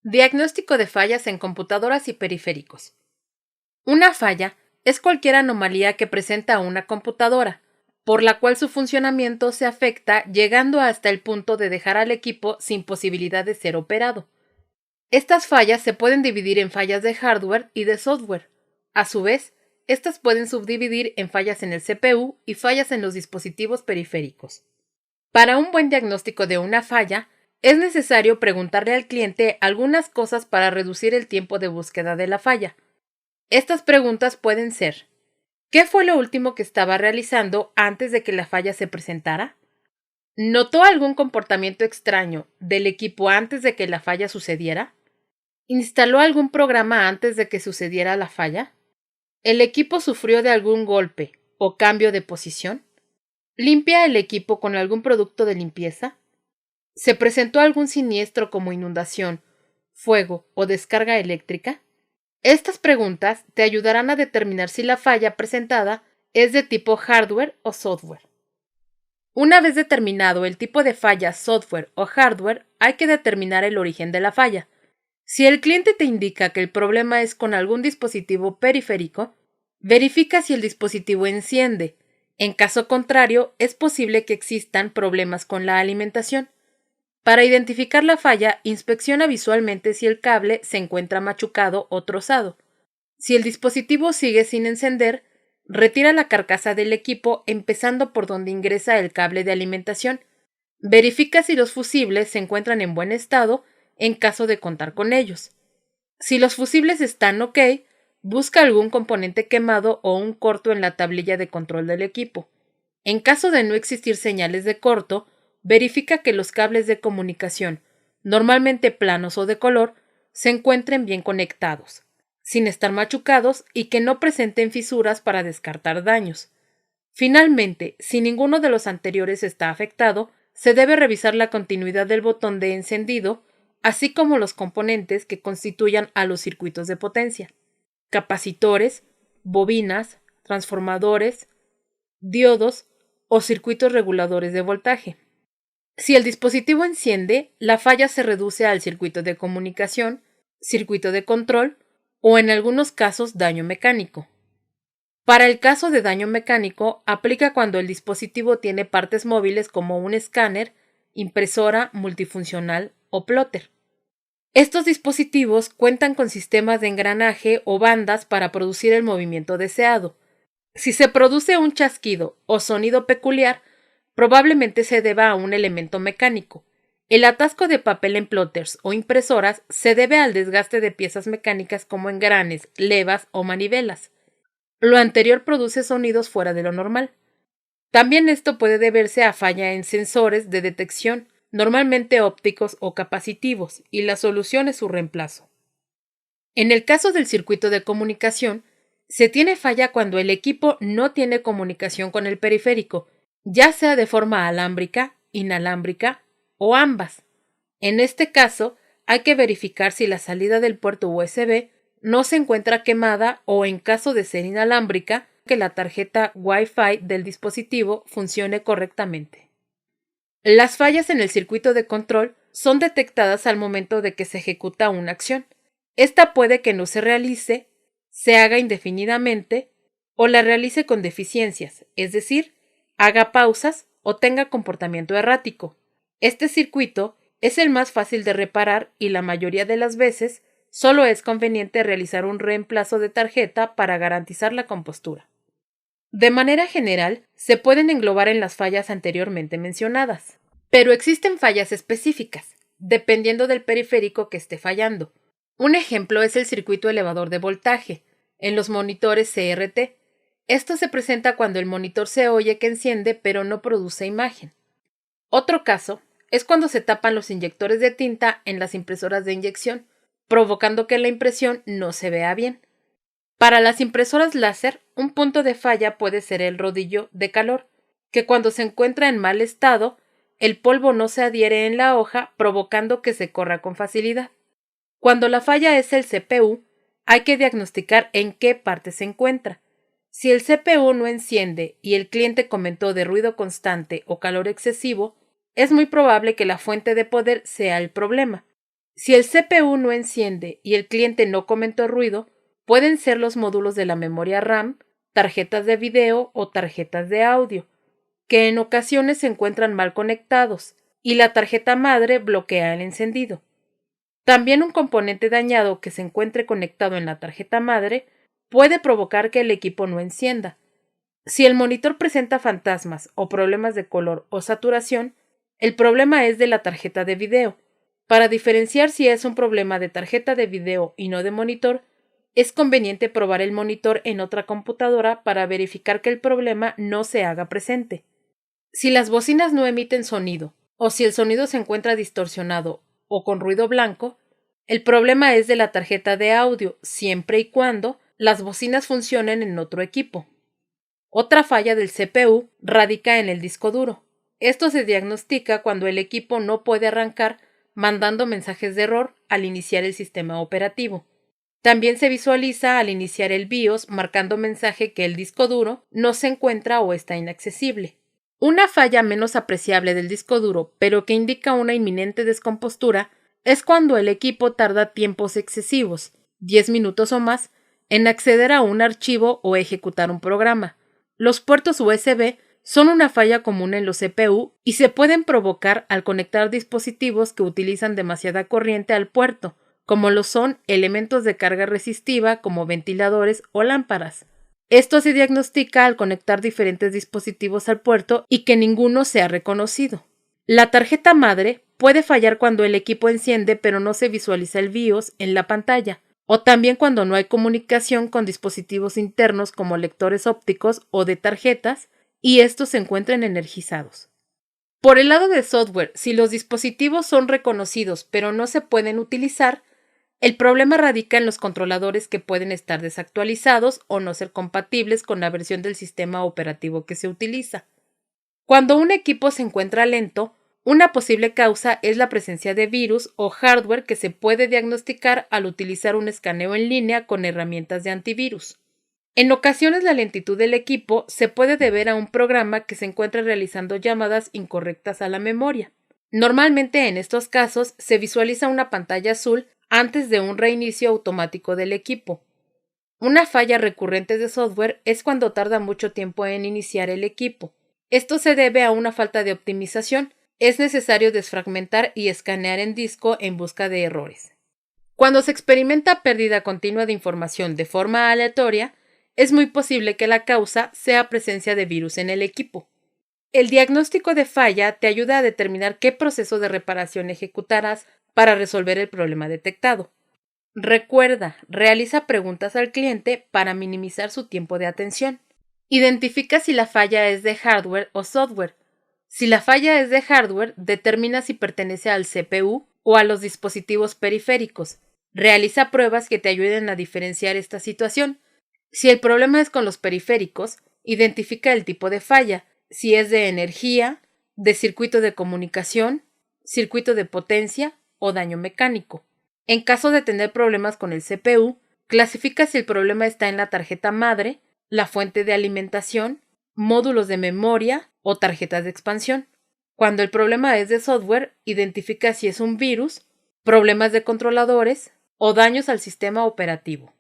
Diagnóstico de fallas en computadoras y periféricos. Una falla es cualquier anomalía que presenta una computadora, por la cual su funcionamiento se afecta llegando hasta el punto de dejar al equipo sin posibilidad de ser operado. Estas fallas se pueden dividir en fallas de hardware y de software. A su vez, estas pueden subdividir en fallas en el CPU y fallas en los dispositivos periféricos. Para un buen diagnóstico de una falla, es necesario preguntarle al cliente algunas cosas para reducir el tiempo de búsqueda de la falla. Estas preguntas pueden ser: ¿qué fue lo último que estaba realizando antes de que la falla se presentara? ¿Notó algún comportamiento extraño del equipo antes de que la falla sucediera? ¿Instaló algún programa antes de que sucediera la falla? ¿El equipo sufrió de algún golpe o cambio de posición? ¿Limpia el equipo con algún producto de limpieza? ¿Se presentó algún siniestro como inundación, fuego o descarga eléctrica? Estas preguntas te ayudarán a determinar si la falla presentada es de tipo hardware o software. Una vez determinado el tipo de falla software o hardware, hay que determinar el origen de la falla. Si el cliente te indica que el problema es con algún dispositivo periférico, verifica si el dispositivo enciende. En caso contrario, es posible que existan problemas con la alimentación. Para identificar la falla, inspecciona visualmente si el cable se encuentra machucado o trozado. Si el dispositivo sigue sin encender, retira la carcasa del equipo empezando por donde ingresa el cable de alimentación. Verifica si los fusibles se encuentran en buen estado en caso de contar con ellos. Si los fusibles están ok, busca algún componente quemado o un corto en la tablilla de control del equipo. En caso de no existir señales de corto, verifica que los cables de comunicación, normalmente planos o de color, se encuentren bien conectados, sin estar machucados y que no presenten fisuras para descartar daños. Finalmente, si ninguno de los anteriores está afectado, se debe revisar la continuidad del botón de encendido, así como los componentes que constituyan a los circuitos de potencia: capacitores, bobinas, transformadores, diodos o circuitos reguladores de voltaje. Si el dispositivo enciende, la falla se reduce al circuito de comunicación, circuito de control o en algunos casos daño mecánico. Para el caso de daño mecánico, aplica cuando el dispositivo tiene partes móviles como un escáner, impresora multifuncional o plotter. Estos dispositivos cuentan con sistemas de engranaje o bandas para producir el movimiento deseado. Si se produce un chasquido o sonido peculiar, probablemente se deba a un elemento mecánico. El atasco de papel en plotters o impresoras se debe al desgaste de piezas mecánicas como engranes, levas o manivelas. Lo anterior produce sonidos fuera de lo normal. También esto puede deberse a falla en sensores de detección, normalmente ópticos o capacitivos, y la solución es su reemplazo. En el caso del circuito de comunicación, se tiene falla cuando el equipo no tiene comunicación con el periférico, ya sea de forma alámbrica, inalámbrica o ambas. En este caso, hay que verificar si la salida del puerto USB no se encuentra quemada o, en caso de ser inalámbrica, que la tarjeta Wi-Fi del dispositivo funcione correctamente. Las fallas en el circuito de control son detectadas al momento de que se ejecuta una acción. Esta puede que no se realice, se haga indefinidamente o la realice con deficiencias, es decir, haga pausas o tenga comportamiento errático. Este circuito es el más fácil de reparar y la mayoría de las veces solo es conveniente realizar un reemplazo de tarjeta para garantizar la compostura. De manera general, se pueden englobar en las fallas anteriormente mencionadas, pero existen fallas específicas, dependiendo del periférico que esté fallando. Un ejemplo es el circuito elevador de voltaje, en los monitores CRT. Esto se presenta cuando el monitor se oye que enciende pero no produce imagen. Otro caso es cuando se tapan los inyectores de tinta en las impresoras de inyección, provocando que la impresión no se vea bien. Para las impresoras láser, un punto de falla puede ser el rodillo de calor, que cuando se encuentra en mal estado, el polvo no se adhiere en la hoja, provocando que se corra con facilidad. Cuando la falla es el CPU, hay que diagnosticar en qué parte se encuentra. Si el CPU no enciende y el cliente comentó de ruido constante o calor excesivo, es muy probable que la fuente de poder sea el problema. Si el CPU no enciende y el cliente no comentó ruido, pueden ser los módulos de la memoria RAM, tarjetas de video o tarjetas de audio, que en ocasiones se encuentran mal conectados y la tarjeta madre bloquea el encendido. También un componente dañado que se encuentre conectado en la tarjeta madre puede provocar que el equipo no encienda. Si el monitor presenta fantasmas o problemas de color o saturación, el problema es de la tarjeta de video. Para diferenciar si es un problema de tarjeta de video y no de monitor, es conveniente probar el monitor en otra computadora para verificar que el problema no se haga presente. Si las bocinas no emiten sonido, o si el sonido se encuentra distorsionado o con ruido blanco, el problema es de la tarjeta de audio, siempre y cuando las bocinas funcionen en otro equipo. Otra falla del CPU radica en el disco duro. Esto se diagnostica cuando el equipo no puede arrancar mandando mensajes de error al iniciar el sistema operativo. También se visualiza al iniciar el BIOS marcando mensaje que el disco duro no se encuentra o está inaccesible. Una falla menos apreciable del disco duro, pero que indica una inminente descompostura, es cuando el equipo tarda tiempos excesivos, 10 minutos o más, en acceder a un archivo o ejecutar un programa. Los puertos USB son una falla común en los CPU y se pueden provocar al conectar dispositivos que utilizan demasiada corriente al puerto, como lo son elementos de carga resistiva como ventiladores o lámparas. Esto se diagnostica al conectar diferentes dispositivos al puerto y que ninguno sea reconocido. La tarjeta madre puede fallar cuando el equipo enciende pero no se visualiza el BIOS en la pantalla, o también cuando no hay comunicación con dispositivos internos como lectores ópticos o de tarjetas y estos se encuentran energizados. Por el lado de software, si los dispositivos son reconocidos pero no se pueden utilizar, el problema radica en los controladores que pueden estar desactualizados o no ser compatibles con la versión del sistema operativo que se utiliza. Cuando un equipo se encuentra lento, una posible causa es la presencia de virus o hardware que se puede diagnosticar al utilizar un escaneo en línea con herramientas de antivirus. En ocasiones la lentitud del equipo se puede deber a un programa que se encuentra realizando llamadas incorrectas a la memoria. Normalmente en estos casos se visualiza una pantalla azul antes de un reinicio automático del equipo. Una falla recurrente de software es cuando tarda mucho tiempo en iniciar el equipo. Esto se debe a una falta de optimización. Es necesario desfragmentar y escanear en disco en busca de errores. Cuando se experimenta pérdida continua de información de forma aleatoria, es muy posible que la causa sea presencia de virus en el equipo. El diagnóstico de falla te ayuda a determinar qué proceso de reparación ejecutarás para resolver el problema detectado. Recuerda, realiza preguntas al cliente para minimizar su tiempo de atención. Identifica si la falla es de hardware o software. Si la falla es de hardware, determina si pertenece al CPU o a los dispositivos periféricos. Realiza pruebas que te ayuden a diferenciar esta situación. Si el problema es con los periféricos, identifica el tipo de falla, si es de energía, de circuito de comunicación, circuito de potencia o daño mecánico. En caso de tener problemas con el CPU, clasifica si el problema está en la tarjeta madre, la fuente de alimentación, módulos de memoria o tarjetas de expansión. Cuando el problema es de software, identifica si es un virus, problemas de controladores o daños al sistema operativo.